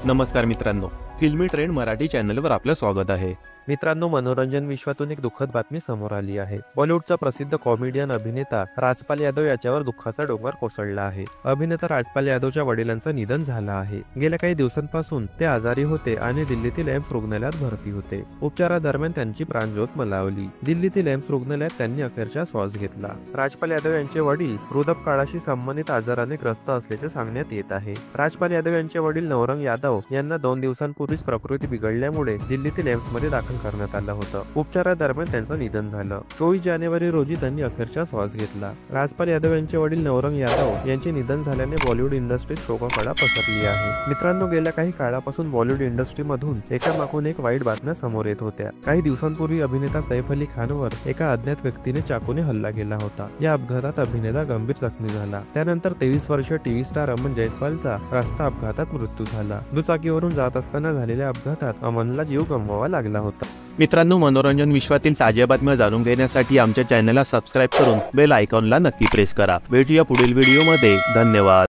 नमस्कार मित्रांनो, फिल्मी ट्रेंड मराठी चॅनलवर आपलं स्वागत आहे। मित्रांनो, मनोरंजन विश्वातून एक दुःखद बातमी समोर आली आहे। बॉलिवूडचा प्रसिद्ध कॉमेडियन अभिनेता राजपाल यादव याच्यावर दुःखाचा डोंगर कोसळला आहे। अभिनेता राजपाल यादवच्या वडिलांचं निधन झालं आहे। गेल्या काही दिवसांपासून ते आजारी होते आणि दिल्लीतील एम्स रुग्णालयात भरती होते। उपचारादरम्यान त्यांची प्राणज्योत मलावली। दिल्लीतील एम्स रुग्णालयात त्यांनी अखेरचा श्वास घेतला। राजपाल यादव यांचे वडील वृद्धापकाळाशी संबंधित आजाराने ग्रस्त असल्याचे सांगण्यात येत आहे। राजपाल यादव यांचे वडील नवरंग यादव यांना 2 दिवसांपूर्वीच प्रकृती बिघडल्यामुळे दिल्लीतील एम्स मध्ये दाखल करण्यात आलं होतं। उपचारादरम्यान त्यांचं निधन झालं। 24 जानेवारी रोजी त्यांनी अखेरचा श्वास घेतला। राजपाल यादव यांचे वडील नवरंग यादव यांचे निधन झाल्याने बॉलिवूड इंडस्ट्रीत शोककळा पसरली आहे। मित्रांनो, गेल्या काही काळापासून बॉलिवूड इंडस्ट्रीमधून एकामागून एक वाईट बातम्या समोर येत होत्या। काही दिवसांपूर्वी अभिनेता सैफ अली खानवर एका अज्ञात व्यक्तीने चाकूने हल्ला केला होता। या अपघातात अभिनेता गंभीर जखमी झाला। त्यानंतर 23 वर्षीय टीव्ही स्टार अमन जयस्वालचा रस्ता अपघातात मृत्यू झाला। दुचाकीवरून जात असताना झालेल्या अपघातात अमनला जीव गमवावा लागला होता। मित्रांनो, मनोरंजन विश्वातील ताज्या बातम्या जाणून घेण्यासाठी आमच्या चॅनलला सबस्क्राईब करून बेल आयकॉनला नक्की प्रेस करा। भेटूया पुढील व्हिडिओमध्ये। धन्यवाद।